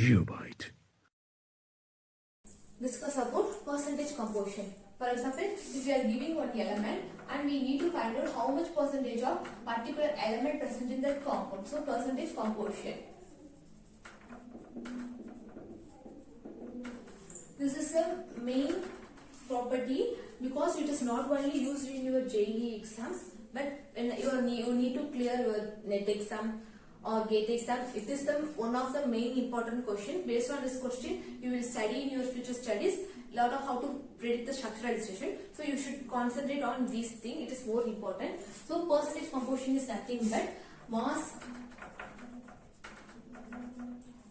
Geobite. Discuss about percentage composition. For example, if we are giving one element and we need to find out how much percentage of particular element present in that compound. So percentage composition. This is the main property because it is not only used in your JEE exams, but when you need to clear your NET exam or GATE exam. It is one of the main important question. Based on this question, you will study in your future studies lot of how to predict the structural distillation. So you should concentrate on these things. It is more important. So percentage composition is nothing but mass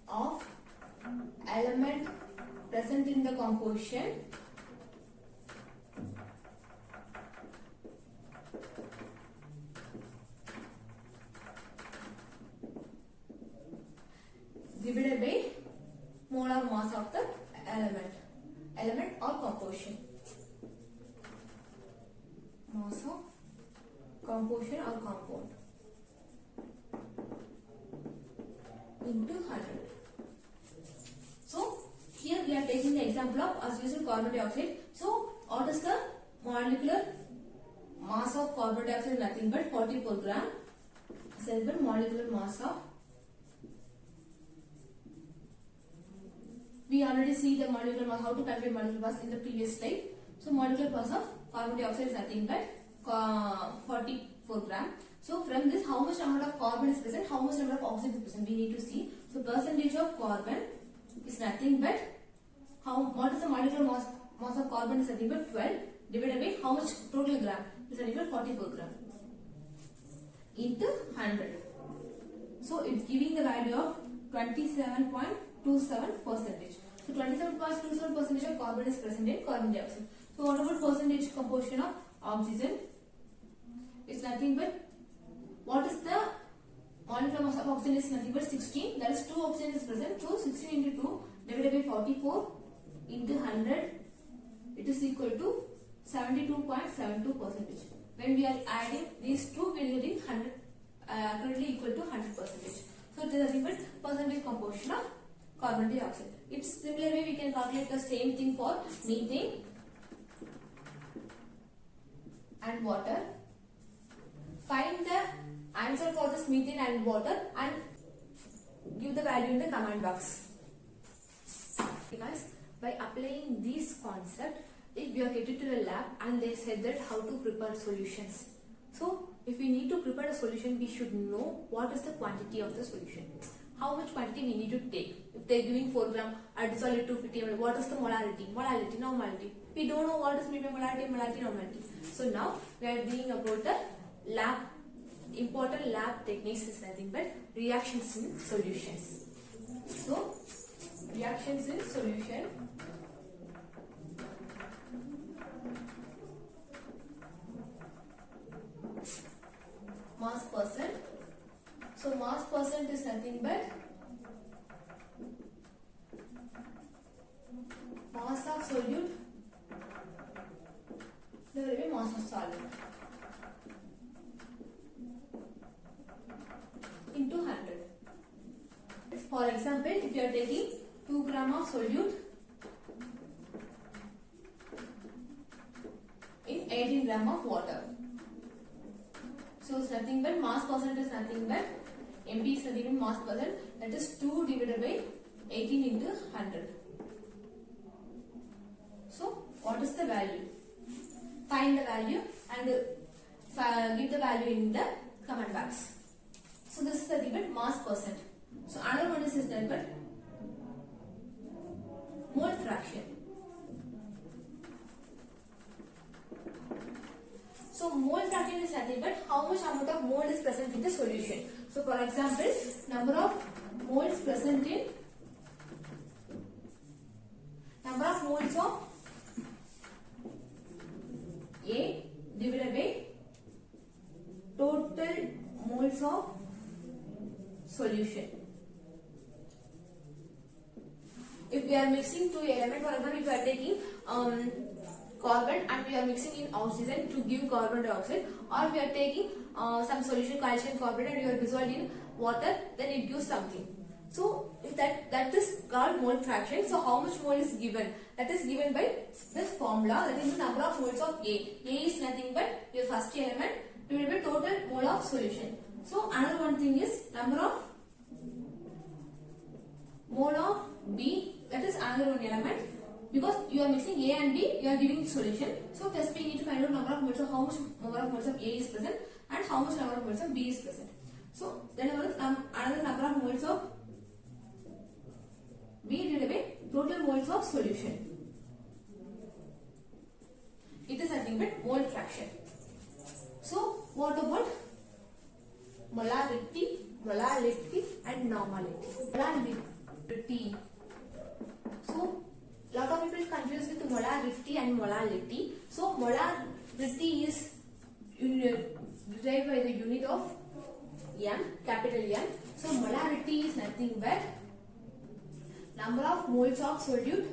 of element present in the composition divided by molar mass of the element or composition. Mass of composition or compound into 100. So here we are taking the example of as usual carbon dioxide. So what is the molecular mass of carbon dioxide? Nothing but 44 gram. Simple molecular mass of. We already see the molecular mass, how to calculate molecular mass in the previous slide. So molecular mass of carbon dioxide is nothing but 44 gram. So from this, how much amount of carbon is present, how much number of oxygen is present, we need to see. So percentage of carbon is nothing but what is the molecular mass of carbon is nothing but 12 divided by how much total gram is nothing but 44 gram into 100. So it's giving the value of 27.27 percentage. So 27.27 percentage of carbon is present in carbon dioxide. So what about percentage composition of oxygen? It's nothing but what is the molecular mass of oxygen is nothing but 16. That is 2 oxygen is present. So 16 into 2 divided by 44 into 100. It is equal to 72.72 percentage. When we are adding these two, we are getting 100 accurately equal to 100 percentage. So it is nothing but percentage composition of carbon dioxide. It's similar way we can calculate the same thing for methane and water. Find the answer for this methane and water and give the value in the comment box. Guys, by applying this concept, if we are headed to the lab and they said that how to prepare solutions. So if we need to prepare a solution, we should know what is the quantity of the solution. How much quantity we need to take. If they are giving 4 gram, I dissolve it to 50 ml. What is the molarity? Molality, normality. We don't know what is molarity, normality. So now we are doing about the lab. Important lab techniques is nothing but reactions in solutions. So reactions in solution. Mass percent. So mass percent is nothing but mass of solute divided by mass of solvent into 100. For example, if you are taking 2 gram of solute in 18 gram of water. So it's nothing but mass percent is nothing but MP is nothing but mass percent, that is 2 divided by 18 into 100. So what is the value? Find the value and give the value in the comment box. So this is nothing but mass percent. So another one is nothing but mole fraction. So mole fraction is nothing but how much amount of mole is present in the solution. So for example, number of moles present in number of moles of A divided by total moles of solution. If we are mixing two elements, for example, if we are taking carbon and we are mixing in oxygen to give carbon dioxide, or we are taking some solution calcium carbonate and we are dissolved in water, then it gives something. So it that is called mole fraction. So how much mole is given? That is given by this formula, that is the number of moles of A. A is nothing but your first element divided by total mole of solution. So another one thing is number of mole of B, that is another one element. Because you are mixing A and B, you are giving solution. So first we need to find out number of moles of how much number of moles of A is present and how much number of moles of B is present. So then another number of moles of B divided by total moles of solution. It is nothing but mole fraction. So what about molarity and normality? Molarity. So lot of people is confused with molarity and molality. So molarity is derived by the unit of M, capital M. So molarity is nothing but number of moles of solute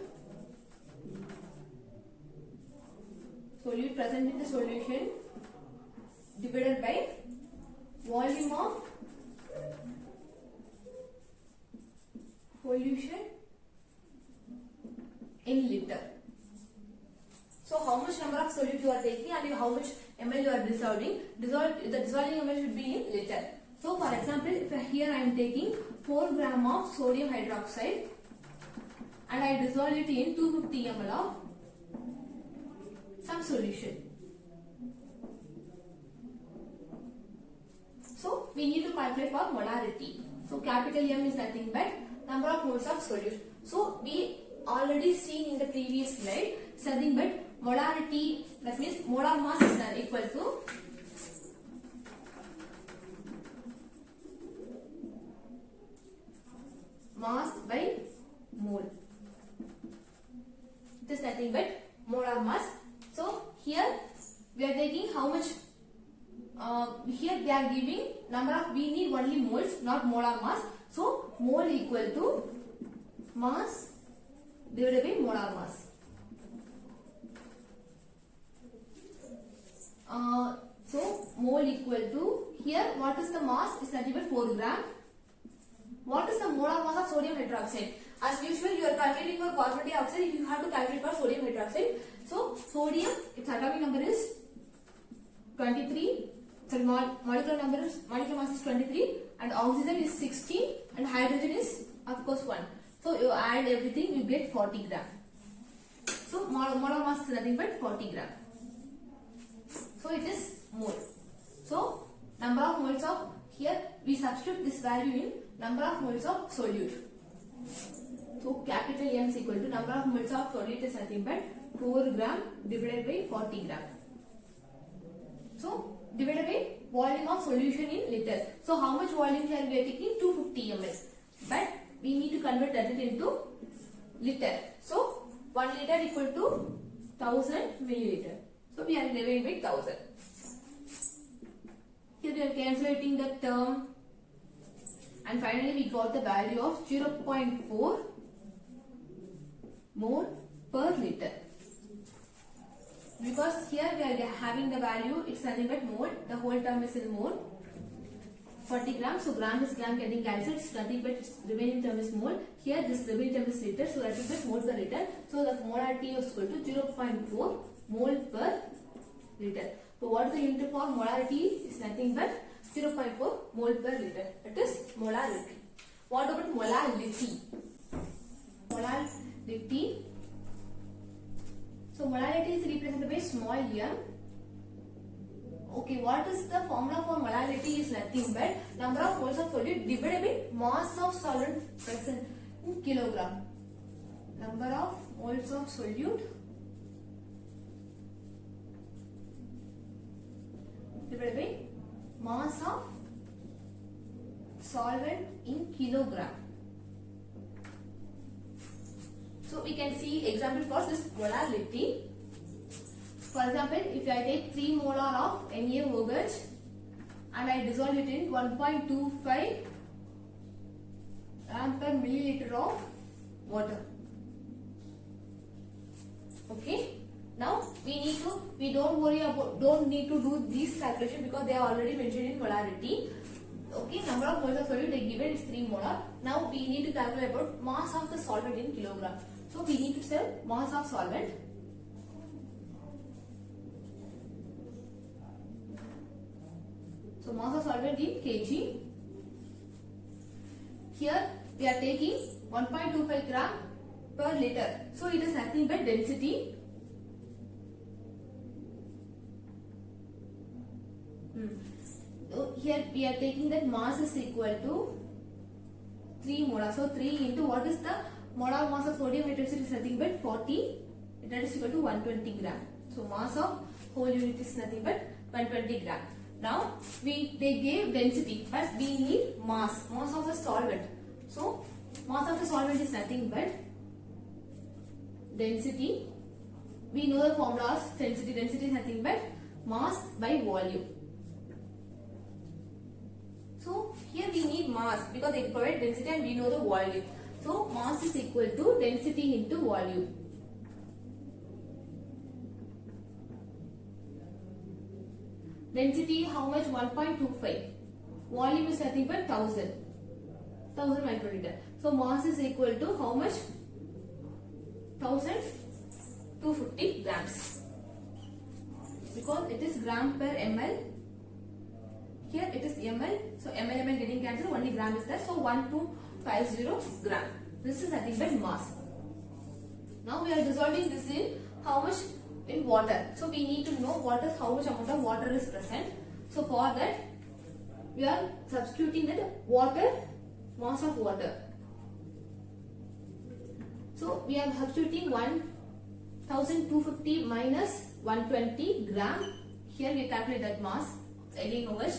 present in the solution divided by volume of solution in liter. So how much number of solute you are taking and how much ml you are dissolving. The dissolving amount should be in liter. So for example, if here I am taking 4 gram of sodium hydroxide and I dissolve it in 250 ml of some solution. So we need to calculate for molarity. So capital M is nothing but number of moles of solution. So we already seen in the previous slide, something but molarity, that means molar mass is equal to mass by mole. It is nothing but molar mass. So here we are taking how much, here they are giving number of, we need only moles, not molar mass. So mole equal to mass divided by molar mass. So mole equal to, here what is the mass is nothing but 4 gram. What is the molar mass of sodium hydroxide? As usual, you are calculating for carbon dioxide, you have to calculate for sodium hydroxide. So sodium, its atomic number is 23. So molecular mass is 23 and oxygen is 16 and hydrogen is of course 1. So you add everything, you get 40 gram. So molar mass is nothing but 40 gram. So it is mole. So number of moles of, here we substitute this value in number of moles of solute. So capital M is equal to number of moles of solute is nothing but 4 gram divided by 40 gram. So divided by volume of solution in liter. So how much volume here we are taking? 250 ml. But we need to convert that into liter. So 1 liter equal to 1000 milliliter. So we are dividing by 1000. Here we are calculating the term and finally we got the value of 0.4 mole per liter. Because here we are having the value, it's nothing but mole, the whole term is in mole. 40 grams, so gram is gram getting cancelled, it's nothing but remaining term is mole. Here this remaining term is liter, so that is the mole per liter. So the molarity is equal to 0.4 mole per liter. So what is the unit for molarity? Is nothing but 0.4 mole per liter. That is molarity. What about molality? Molality. So molality is represented by small m. Okay, what is the formula for molality? Is nothing but number of moles of solute divided by mass of solvent present in kilogram. Number of moles of solute divided by mass of solvent in kilogram. So we can see example for this molality. For example, if I take 3 molar of NaOH and I dissolve it in 1.25 gram per milliliter of water. Okay. Now we don't need to do these calculations because they are already mentioned in molarity. Okay, number of moles of solute they given is 3 molar. Now we need to calculate about mass of the solvent in kilogram. So we need to say mass of solvent. So mass of solvent in kg. Here we are taking 1.25 gram per liter. So it is nothing but density. So here we are taking that mass is equal to 3 molar. So 3 into what is the molar mass of sodium hydroxide is nothing but 40. That is equal to 120 gram. So mass of whole unit is nothing but 120 gram. Now they gave density, but we need mass of the solvent. So mass of the solvent is nothing but density. We know the formulas. Density is nothing but mass by volume. So here we need mass because they provide density and we know the volume. So mass is equal to density into volume. Density how much? 1.25. Volume is nothing but 1000 microliter. So mass is equal to how much? 1250 grams. Because it is gram per ml. Here it is ml. So ml getting cancelled. Only gram is there. So 1250 gram. This is nothing but mass. Now we are dissolving this in how much? In water. So we need to know how much amount of water is present. So for that we are substituting that water, mass of water. So we are substituting 1250 minus 120 gram. Here we calculate that mass. Again over.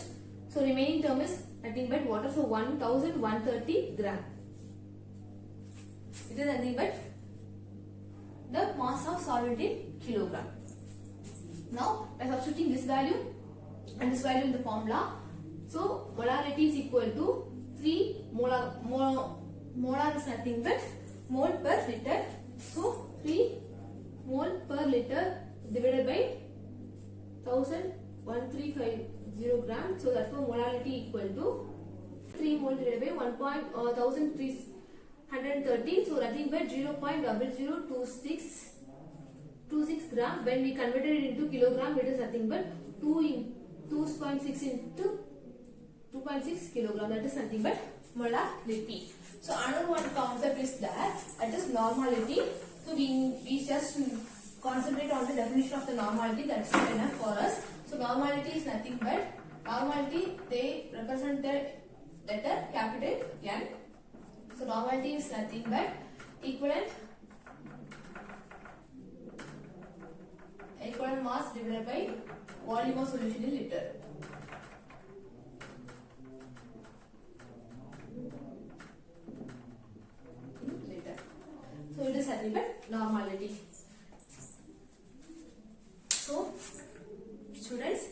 So remaining term is nothing but water. So 1130 gram. It is nothing but the mass of solvent in kilogram. Now by substituting this value and this value in the formula, so molarity is equal to 3 molar. Molar is nothing but mole per liter. So 3 mole per liter divided by 1350 gram. So therefore molarity equal to 3 mole divided by 1330. So nothing but 0.0026 gram. When we converted it into kilogram, it is nothing but 2.6 into 2.6 kilogram. That is nothing but molarity. So another one concept is that is normality. So we just concentrate on the definition of the normality. That's enough for us. So normality is nothing but normality. They represent the letter capital N. So normality is nothing but equivalent mass divided by volume of solution in liter. So it is nothing but normality. So students,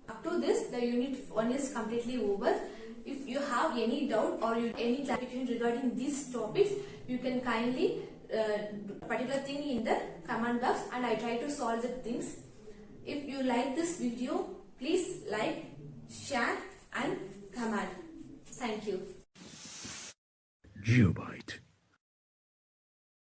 up to this the unit 1 is completely over. If you have any doubt or any clarification regarding these topics, you can kindly particular thing in the comment box and I try to solve the things. If you like this video, please like, share and comment. Thank you. Geobyte.